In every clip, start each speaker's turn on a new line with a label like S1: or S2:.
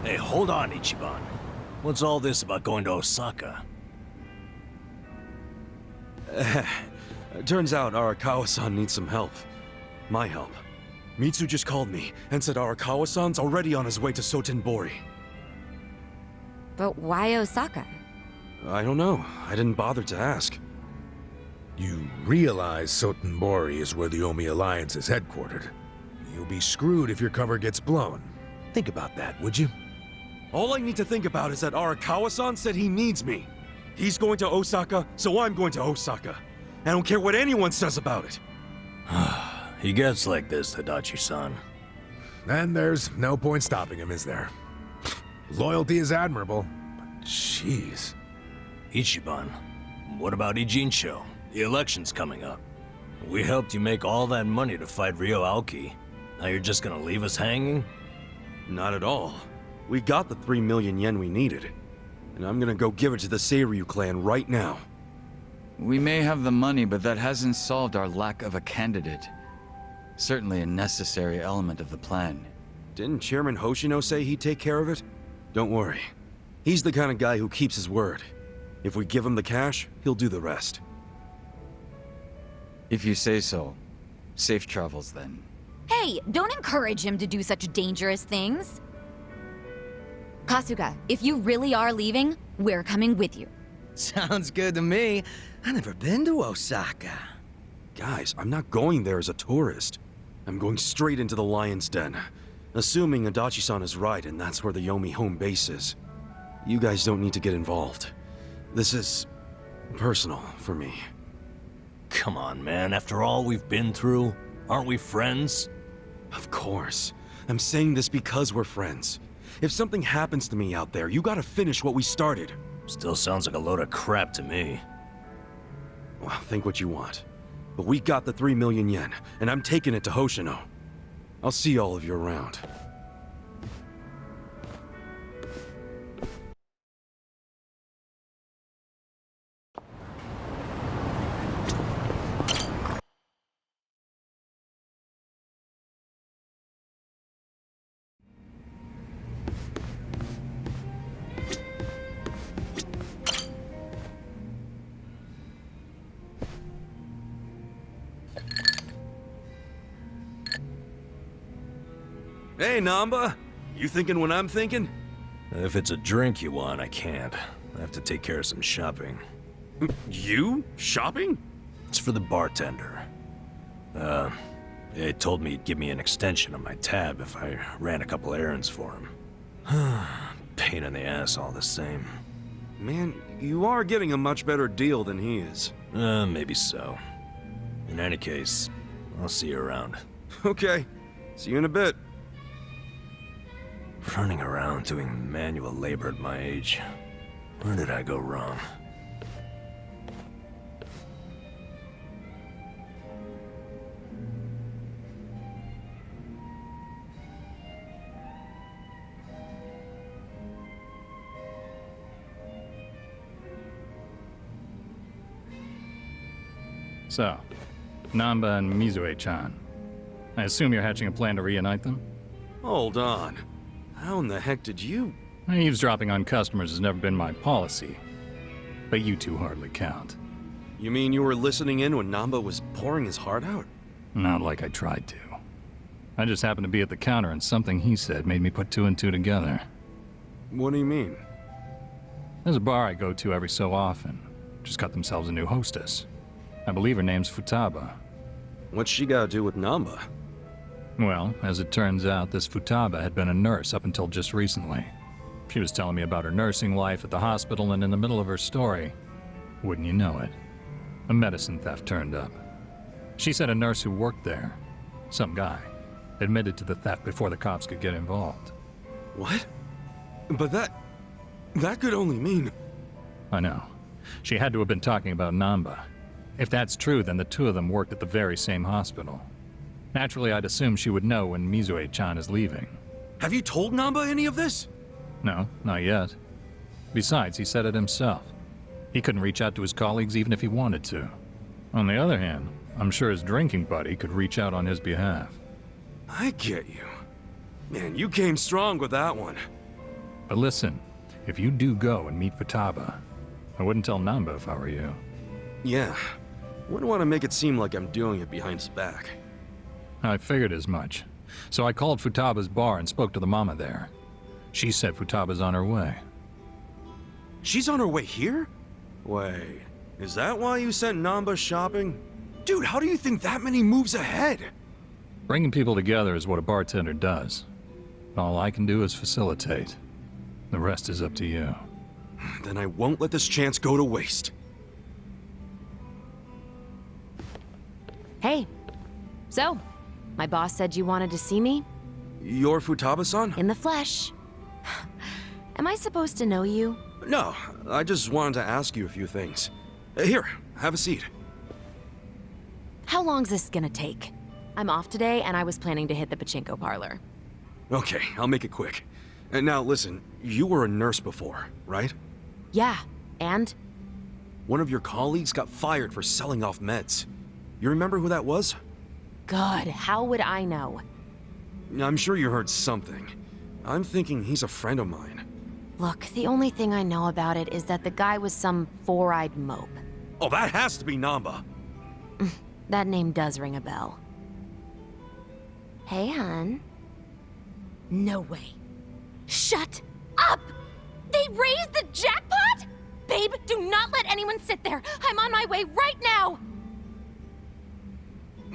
S1: Hey, hold on, Ichiban. What's all this about going to Osaka?
S2: Turns out Arakawa-san needs some help. My help. Mitsu just called me and said Arakawa-san's already on his way to Sotenbori.
S3: But why Osaka?
S2: I don't know. I didn't bother to ask.
S4: You realize Sotenbori is where the Omi Alliance is headquartered. You'll be screwed if your cover gets blown. Think about that, would you?
S2: All I need to think about is that Arakawa-san said he needs me. He's going to Osaka, so I'm going to Osaka. I don't care what anyone says about it.
S1: He gets like this, Tadachi-san.
S4: And there's no point stopping him, is there? Loyalty is admirable, but jeez.
S1: Ichiban, what about Ijincho? The election's coming up. We helped you make all that money to fight Ryo Aoki. Now you're just gonna leave us hanging?
S2: Not at all. We got the 3 million yen we needed. And I'm gonna go give it to the Seiryu clan right now.
S5: We may have the money, but that hasn't solved our lack of a candidate. Certainly a necessary element of the plan.
S2: Didn't Chairman Hoshino say he'd take care of it? Don't worry. He's the kind of guy who keeps his word. If we give him the cash, he'll do the rest.
S5: If you say so. Safe travels, then.
S3: Hey, don't encourage him to do such dangerous things. Kasuga, if you really are leaving, we're coming with you.
S6: Sounds good to me. I've never been to Osaka.
S2: Guys, I'm not going there as a tourist. I'm going straight into the Lion's Den. Assuming Adachi-san is right and that's where the Yomi home base is. You guys don't need to get involved. This is personal for me.
S1: Come on, man. After all we've been through, aren't we friends?
S2: Of course. I'm saying this because we're friends. If something happens to me out there, you gotta finish what we started.
S1: Still sounds like a load of crap to me.
S2: Well, think what you want. But we got the 3 million yen, and I'm taking it to Hoshino. I'll see all of you around. Hey, Namba! You thinking what I'm thinking?
S1: If it's a drink you want, I can't. I have to take care of some shopping.
S2: You? Shopping?
S1: It's for the bartender. He told me he'd give me an extension on my tab if I ran a couple errands for him. Pain in the ass all the same.
S2: Man, you are getting a much better deal than he is.
S1: Maybe so. In any case, I'll see you around.
S2: Okay. See you in a bit.
S1: Running around doing manual labor at my age. Where did I go wrong?
S7: So, Namba and Mizue-chan. I assume you're hatching a plan to reunite them?
S2: Hold on. How in the heck did you...
S7: Eavesdropping on customers has never been my policy. But you two hardly count.
S2: You mean you were listening in when Namba was pouring his heart out?
S7: Not like I tried to. I just happened to be at the counter and something he said made me put two and two together.
S2: What do you mean?
S7: There's a bar I go to every so often. Just got themselves a new hostess. I believe her name's Futaba.
S2: What's she gotta do with Namba?
S7: Well, as it turns out, this Futaba had been a nurse up until just recently. She was telling me about her nursing life at the hospital, and in the middle of her story, wouldn't you know it, a medicine theft turned up. She said a nurse who worked there, some guy, admitted to the theft before the cops could get involved.
S2: What? But that could only mean...
S7: I know. She had to have been talking about Namba. If that's true, then the two of them worked at the very same hospital. Naturally, I'd assume she would know when Mizue-chan is leaving.
S2: Have you told Namba any of this?
S7: No, not yet. Besides, he said it himself. He couldn't reach out to his colleagues even if he wanted to. On the other hand, I'm sure his drinking buddy could reach out on his behalf.
S2: I get you. Man, you came strong with that one.
S7: But listen, if you do go and meet Futaba, I wouldn't tell Namba if I were you.
S2: Yeah. Wouldn't want to make it seem like I'm doing it behind his back.
S7: I figured as much. So I called Futaba's bar and spoke to the mama there. She said Futaba's on her way.
S2: She's on her way here? Wait, is that why you sent Namba shopping? Dude, how do you think that many moves ahead?
S7: Bringing people together is what a bartender does. All I can do is facilitate. The rest is up to you.
S2: Then I won't let this chance go to waste.
S8: Hey. So, my boss said you wanted to see me?
S2: You're Futaba-san?
S8: In the flesh. Am I supposed to know you?
S2: No, I just wanted to ask you a few things. Here, have a seat.
S8: How long's this gonna take? I'm off today, and I was planning to hit the pachinko parlor.
S2: Okay, I'll make it quick. And now listen, you were a nurse before, right?
S8: Yeah, and?
S2: One of your colleagues got fired for selling off meds. You remember who that was?
S8: God, how would I know?
S2: I'm sure you heard something. I'm thinking he's a friend of mine.
S8: Look, the only thing I know about it is that the guy was some four-eyed mope.
S2: Oh, that has to be Namba.
S8: That name does ring a bell. Hey, hun.
S3: No way. Shut up! They raised the jackpot? Babe, do not let anyone sit there. I'm on my way right now.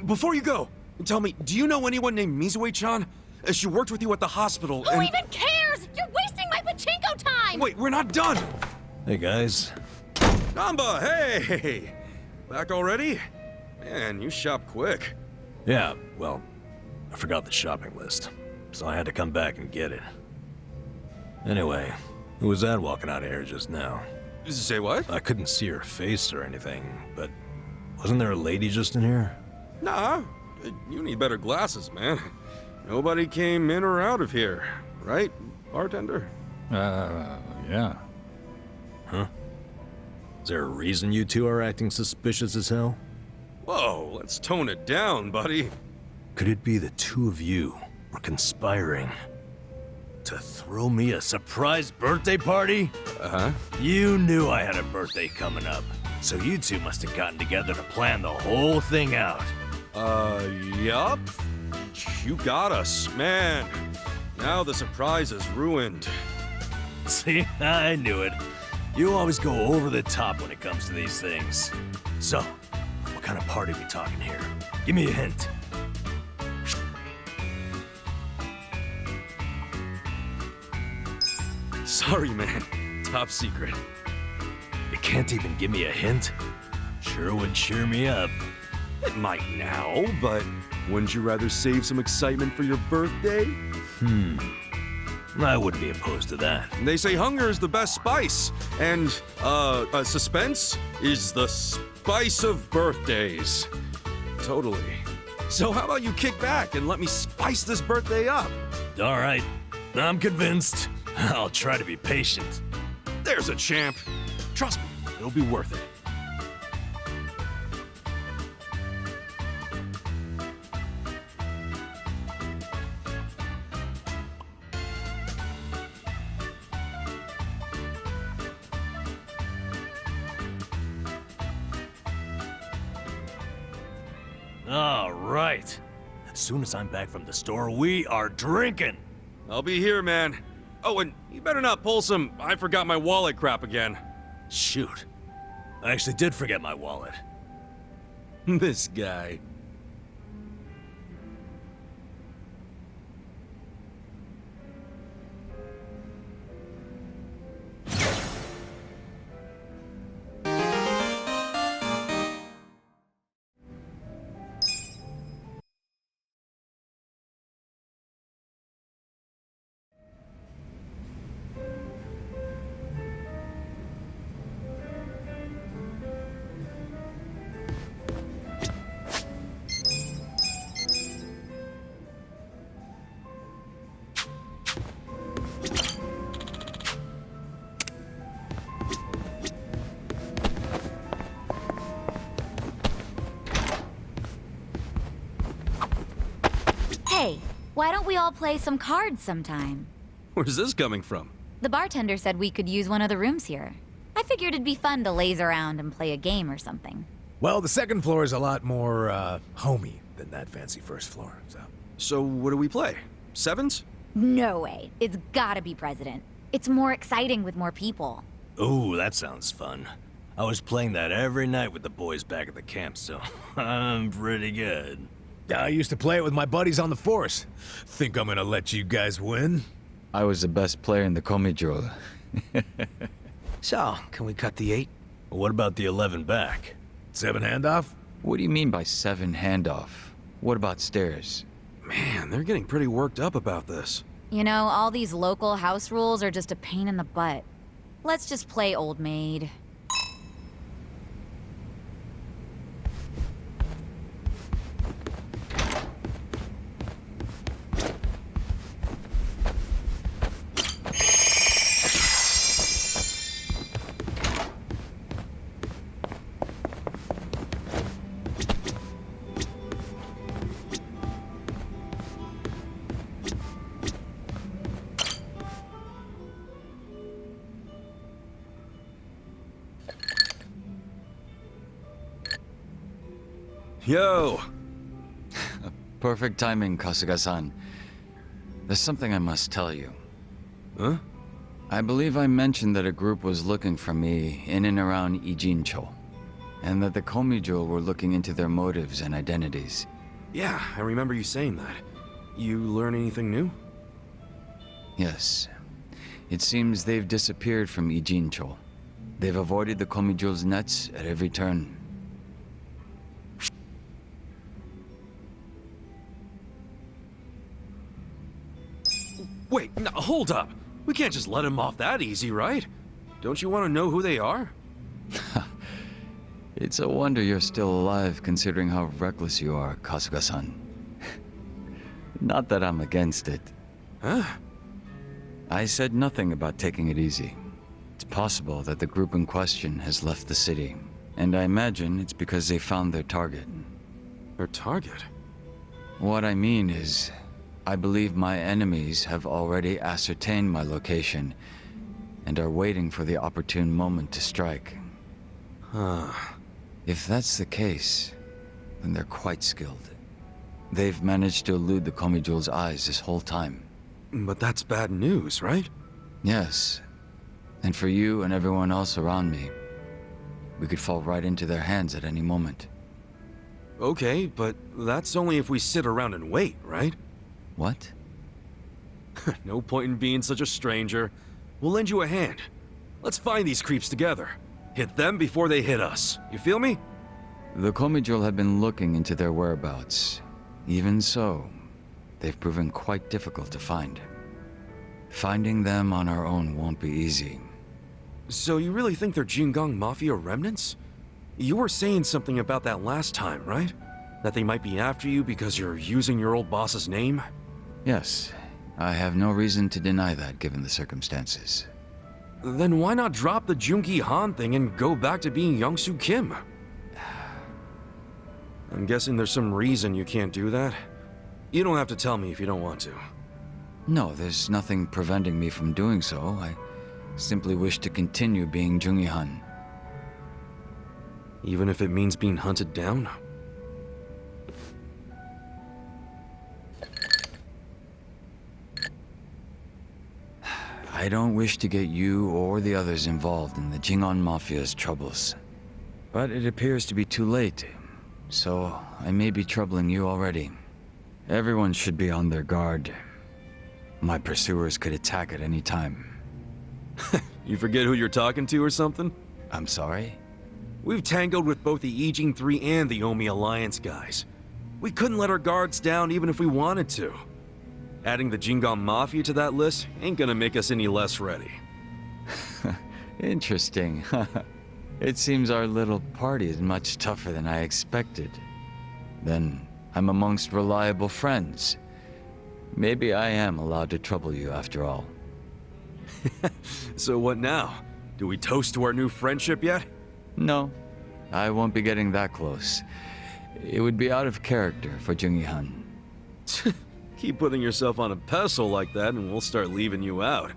S2: Before you go, tell me, do you know anyone named Mizue-chan? She worked with you at the hospital
S3: Who
S2: and...
S3: even cares? You're wasting my pachinko time!
S2: Wait, we're not done!
S1: Hey, guys.
S2: Namba, hey! Back already? Man, you shop quick.
S1: Yeah, well, I forgot the shopping list, so I had to come back and get it. Anyway, who was that walking out of here just now?
S2: Say what?
S1: I couldn't see her face or anything, but wasn't there a lady just in here?
S2: Nah, you need better glasses, man. Nobody came in or out of here, right, bartender?
S7: Yeah.
S1: Huh? Is there a reason you two are acting suspicious as hell?
S2: Whoa, let's tone it down, buddy.
S1: Could it be the two of you were conspiring to throw me a surprise birthday party?
S2: Uh-huh.
S1: You knew I had a birthday coming up, so you two must have gotten together to plan the whole thing out.
S2: Yup. You got us, man. Now the surprise is ruined.
S1: See, I knew it. You always go over the top when it comes to these things. So, what kind of party we talking here? Give me a hint.
S2: Sorry, man. Top secret.
S1: You can't even give me a hint? Sure would cheer me up.
S2: It might now, but wouldn't you rather save some excitement for your birthday?
S1: I wouldn't be opposed to that.
S2: They say hunger is the best spice, and, suspense is the spice of birthdays. Totally. So how about you kick back and let me spice this birthday up?
S1: All right, I'm convinced. I'll try to be patient.
S2: There's a champ. Trust me, it'll be worth it.
S1: All right. As soon as I'm back from the store, we are drinking.
S2: I'll be here, man. Oh, and you better not pull some I forgot my wallet crap again.
S1: Shoot. I actually did forget my wallet.
S2: This guy.
S3: Hey, why don't we all play some cards sometime?
S2: Where's this coming from?
S9: The bartender said we could use one of the rooms here. I figured it'd be fun to laze around and play a game or something.
S4: Well, the second floor is a lot more, homey than that fancy first floor, so...
S2: So what do we play? Sevens?
S9: No way. It's gotta be President. It's more exciting with more people.
S1: Ooh, that sounds fun. I was playing that every night with the boys back at the camp, so I'm pretty good.
S4: I used to play it with my buddies on the force. Think I'm gonna let you guys win?
S5: I was the best player in the Komijul.
S6: So, can we cut the 8?
S1: What about the 11 back?
S4: 7 handoff?
S5: What do you mean by 7 handoff? What about stairs?
S2: Man, they're getting pretty worked up about this.
S9: You know, all these local house rules are just a pain in the butt. Let's just play old maid.
S2: Yo!
S5: Perfect timing, Kasuga-san. There's something I must tell you.
S2: Huh?
S5: I believe I mentioned that a group was looking for me in and around Ijincho, and that the Komijul were looking into their motives and identities.
S2: Yeah, I remember you saying that. You learn anything new?
S5: Yes. It seems they've disappeared from Ijincho. They've avoided the Komijul's nets at every turn.
S2: Wait, no, hold up! We can't just let him off that easy, right? Don't you want to know who they are?
S5: It's a wonder you're still alive, considering how reckless you are, Kasuga-san. Not that I'm against it.
S2: Huh?
S5: I said nothing about taking it easy. It's possible that the group in question has left the city, and I imagine it's because they found their target.
S2: Their target?
S5: What I mean is, I believe my enemies have already ascertained my location and are waiting for the opportune moment to strike.
S2: Huh.
S5: If that's the case, then they're quite skilled. They've managed to elude the Komijul's eyes this whole time.
S2: But that's bad news, right?
S5: Yes. And for you and everyone else around me, we could fall right into their hands at any moment.
S2: Okay, but that's only if we sit around and wait, right?
S5: What?
S2: No point in being such a stranger. We'll lend you a hand. Let's find these creeps together. Hit them before they hit us. You feel me?
S5: The Komijul have been looking into their whereabouts. Even so, they've proven quite difficult to find. Finding them on our own won't be easy.
S2: So you really think they're Jingang Mafia remnants? You were saying something about that last time, right? That they might be after you because you're using your old boss's name?
S5: Yes, I have no reason to deny that given the circumstances.
S2: Then why not drop the Junki Han thing and go back to being Youngsu Kim? I'm guessing there's some reason you can't do that. You don't have to tell me if you don't want to.
S5: No, there's nothing preventing me from doing so. I simply wish to continue being Jungi-han.
S2: Even if it means being hunted down?
S5: I don't wish to get you or the others involved in the Jingon Mafia's troubles. But it appears to be too late, so I may be troubling you already. Everyone should be on their guard. My pursuers could attack at any time.
S2: You forget who you're talking to or something?
S5: I'm sorry?
S2: We've tangled with both the Ijing 3 and the Omi Alliance guys. We couldn't let our guards down even if we wanted to. Adding the Jingon Mafia to that list ain't gonna make us any less ready.
S5: Interesting. It seems our little party is much tougher than I expected. Then I'm amongst reliable friends. Maybe I am allowed to trouble you after all.
S2: So what now? Do we toast to our new friendship yet?
S5: No, I won't be getting that close. It would be out of character for Jungi-han.
S2: Keep putting yourself on a pedestal like that and we'll start leaving you out.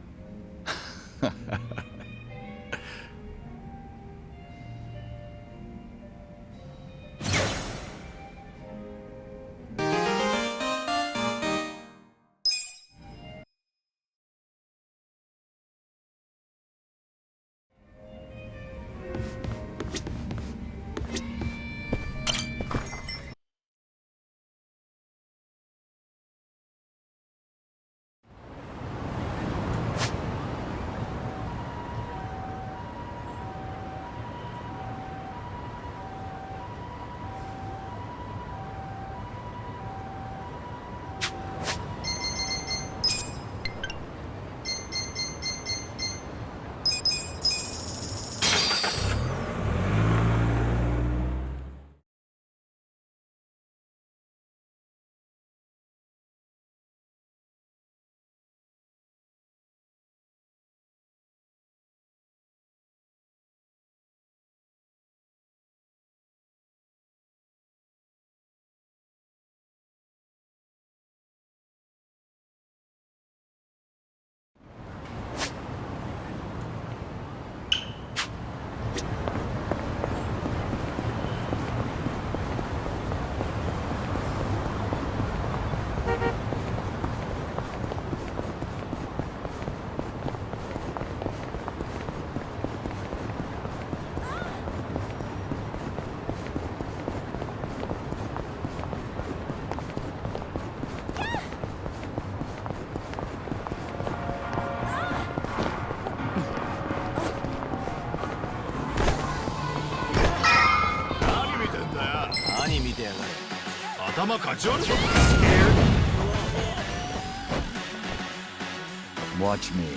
S5: Watch me.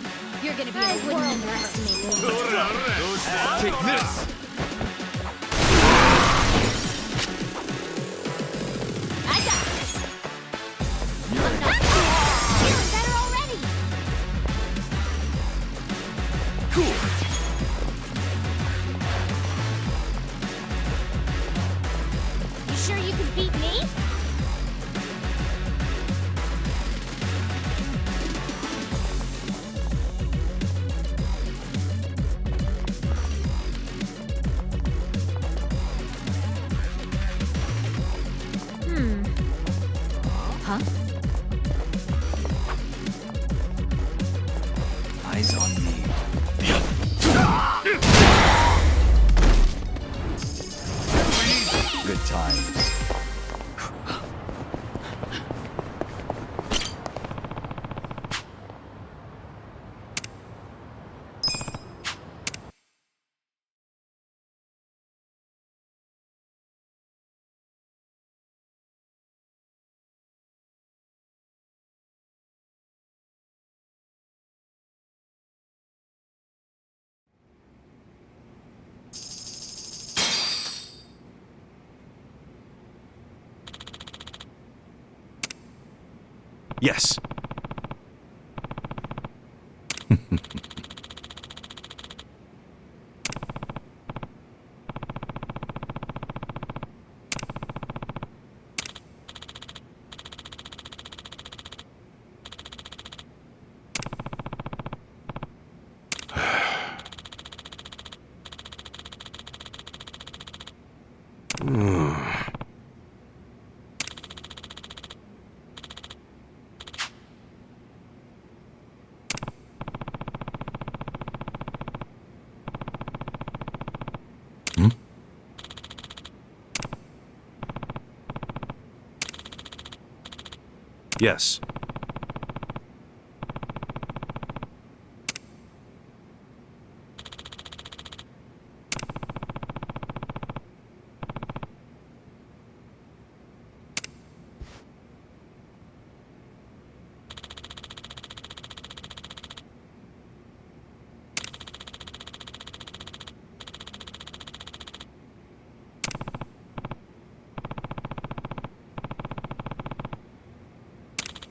S3: You're gonna be in a world underestimate me.
S2: Take this!
S3: I got this. I'm not feeling better already.
S2: Cool!
S3: You sure you can beat me?
S9: Huh?
S5: Eyes on me. Good times.
S2: Yes. Yes.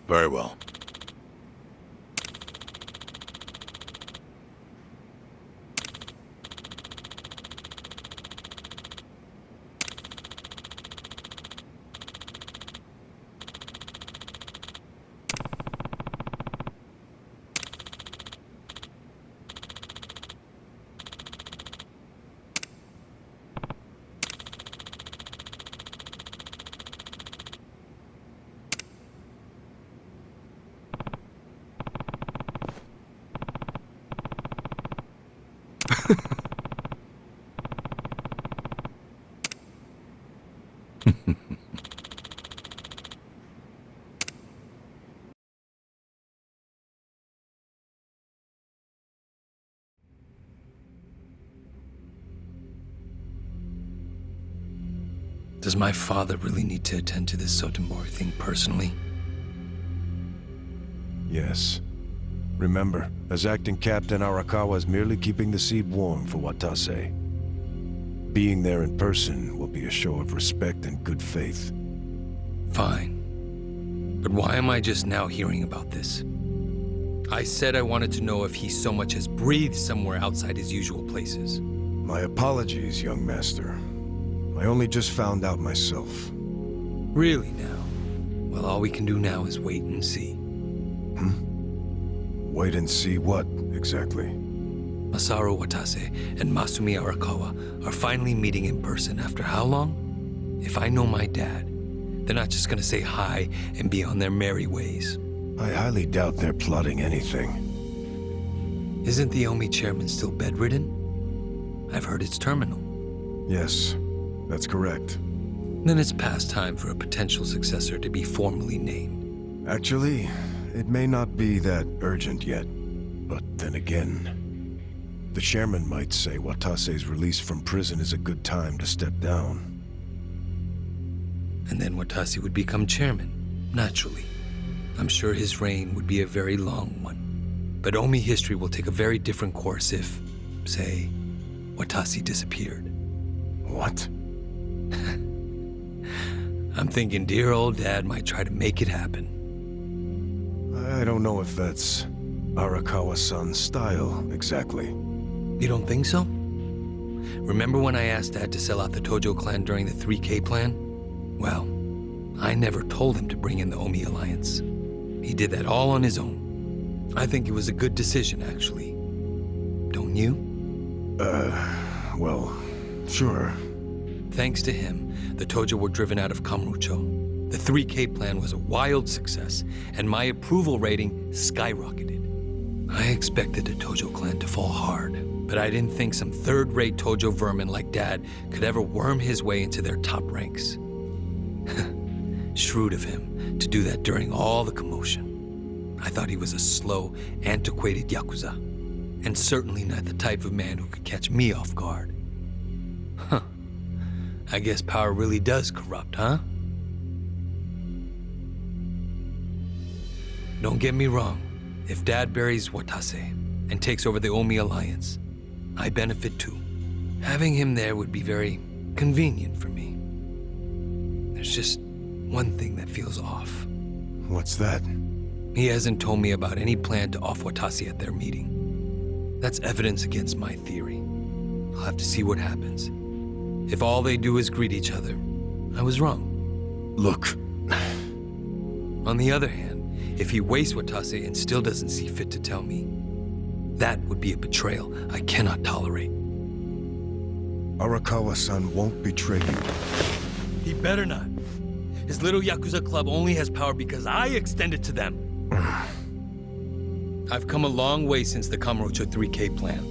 S4: Very well.
S6: Does my father really need to attend to this Sotenbori thing personally?
S10: Yes. Remember, as acting captain, Arakawa is merely keeping the seat warm for Watase. Being there in person will be a show of respect and good faith.
S6: Fine. But why am I just now hearing about this? I said I wanted to know if he so much as breathed somewhere outside his usual places.
S10: My apologies, young master. I only just found out myself.
S6: Really now? Well, all we can do now is wait and see.
S10: Wait and see what, exactly?
S6: Masaru Watase and Masumi Arakawa are finally meeting in person after how long? If I know my dad, they're not just gonna say hi and be on their merry ways.
S10: I highly doubt they're plotting anything.
S6: Isn't the Omi chairman still bedridden? I've heard it's terminal.
S10: Yes, that's correct.
S6: Then it's past time for a potential successor to be formally named.
S10: Actually, it may not be that urgent yet. But then again, the chairman might say Watase's release from prison is a good time to step down.
S6: And then Watase would become chairman, naturally. I'm sure his reign would be a very long one. But Omi history will take a very different course if, say, Watase disappeared.
S10: What?
S6: I'm thinking dear old dad might try to make it happen.
S10: I don't know if that's Arakawa-san's style, exactly.
S6: You don't think so? Remember when I asked Dad to sell out the Tojo clan during the 3K plan? Well, I never told him to bring in the Omi Alliance. He did that all on his own. I think it was a good decision, actually. Don't you?
S10: Well, sure.
S6: Thanks to him, the Tojo were driven out of Kamurocho. The 3K plan was a wild success, and my approval rating skyrocketed. I expected the Tojo clan to fall hard, but I didn't think some third-rate Tojo vermin like Dad could ever worm his way into their top ranks. Shrewd of him to do that during all the commotion. I thought he was a slow, antiquated Yakuza, and certainly not the type of man who could catch me off guard. Huh. I guess power really does corrupt, huh? Don't get me wrong. If Dad buries Watase and takes over the Omi Alliance, I benefit too. Having him there would be very convenient for me. There's just one thing that feels off.
S10: What's that?
S6: He hasn't told me about any plan to off Watase at their meeting. That's evidence against my theory. I'll have to see what happens. If all they do is greet each other, I was wrong.
S10: Look.
S6: On the other hand, if he wastes Watase and still doesn't see fit to tell me, that would be a betrayal I cannot tolerate.
S10: Arakawa-san won't betray you.
S6: He better not. His little Yakuza club only has power because I extend it to them. I've come a long way since the Kamurocho 3K plan.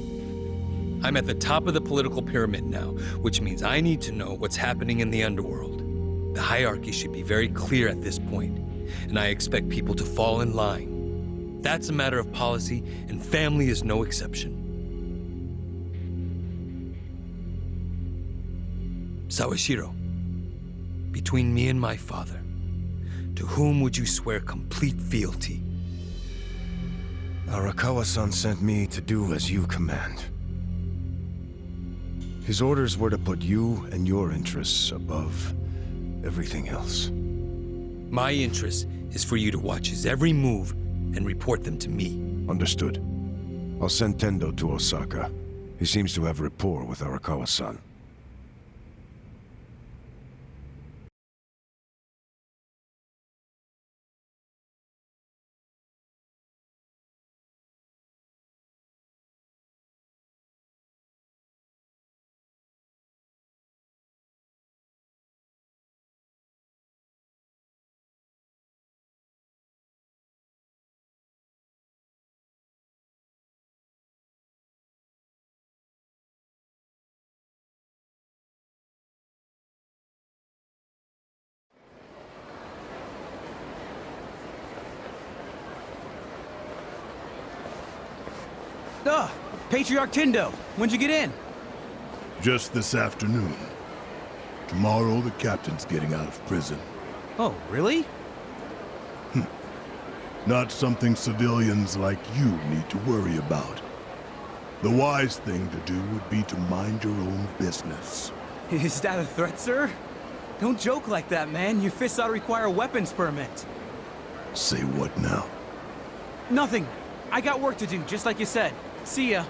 S6: I'm at the top of the political pyramid now, which means I need to know what's happening in the underworld. The hierarchy should be very clear at this point, and I expect people to fall in line. That's a matter of policy, and family is no exception. Sawashiro, between me and my father, to whom would you swear complete fealty?
S10: Arakawa-san sent me to do as you command. His orders were to put you and your interests above everything else.
S6: My interest is for you to watch his every move and report them to me.
S10: Understood. I'll send Tendo to Osaka. He seems to have rapport with Arakawa-san.
S11: Patriarch Tendo, when'd you get in?
S12: Just this afternoon.
S11: Tomorrow, the captain's getting out of prison.
S12: Oh, really?
S11: Not something civilians like you need to worry about. The wise thing to do would be to mind your own business.
S12: Is that a threat, sir? Don't joke like that, man. Your fists ought to require a weapons permit.
S11: Say what now?
S12: Nothing. I got work to do, just like you said. See ya.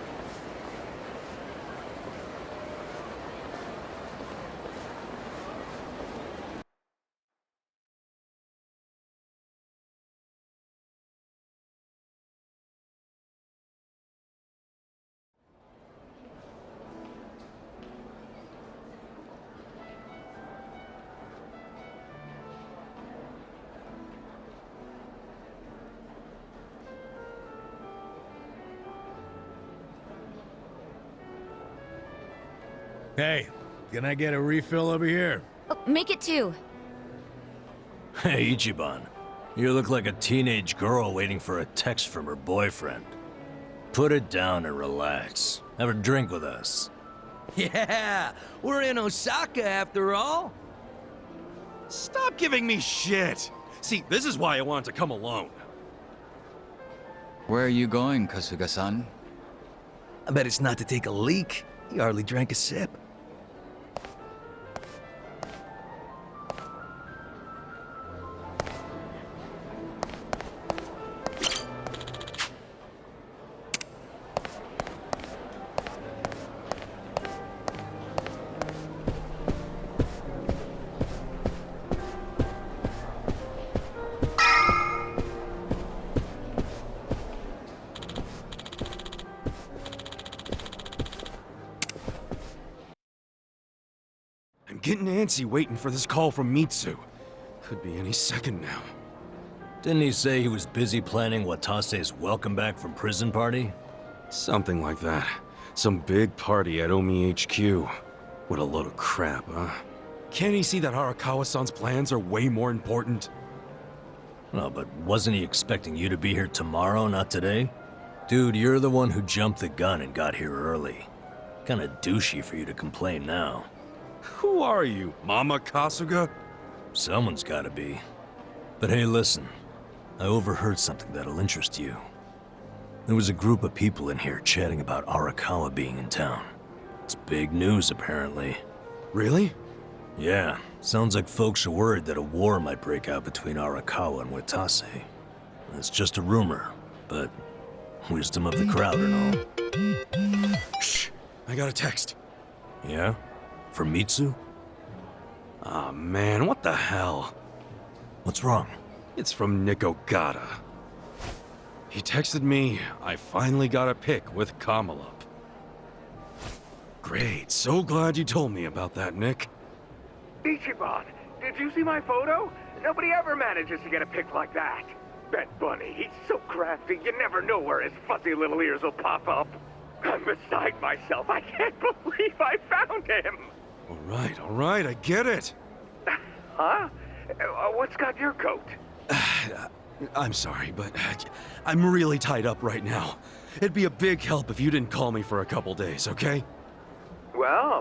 S4: Hey, can I get a refill over here?
S9: Oh, make it 2.
S1: Hey, Ichiban. You look like a teenage girl waiting for a text from her boyfriend. Put it down and relax. Have a drink with us.
S13: Yeah, we're in Osaka after all.
S2: Stop giving me shit! See, this is why I wanted to come alone.
S5: Where are you going, Kasuga-san?
S13: I bet it's not to take a leak. He hardly drank a sip.
S2: I'm getting antsy waiting for this call from Mitsu. Could be any second now.
S1: Didn't he say he was busy planning Watase's welcome back from prison party?
S2: Something like that. Some big party at Omi HQ. What a load of crap, huh? Can't he see that Arakawa-san's plans are way more important?
S1: No, but wasn't he expecting you to be here tomorrow, not today? Dude, you're the one who jumped the gun and got here early. Kinda douchey for you to complain now.
S2: Who are you, Mama Kasuga?
S1: Someone's gotta be. But hey, listen. I overheard something that'll interest you. There was a group of people in here chatting about Arakawa being in town. It's big news, apparently.
S2: Really?
S1: Yeah, sounds like folks are worried that a war might break out between Arakawa and Watase. It's just a rumor, but wisdom of the crowd and all.
S2: Shh! I got a text.
S1: Yeah? From Mitsu?
S2: Aw, man, what the hell?
S1: What's wrong?
S2: It's from Nick Ogata. He texted me, I finally got a pic with Kamala. Great, so glad you told me about that, Nick.
S14: Ichiban, did you see my photo? Nobody ever manages to get a pic like that. Bet Bunny, he's so crafty, you never know where his fuzzy little ears will pop up. I'm beside myself. I can't believe I found him.
S2: All right, I get it.
S14: Huh? What's got your coat?
S2: I'm sorry, but I'm really tied up right now. It'd be a big help if you didn't call me for a couple days, okay?
S14: Well,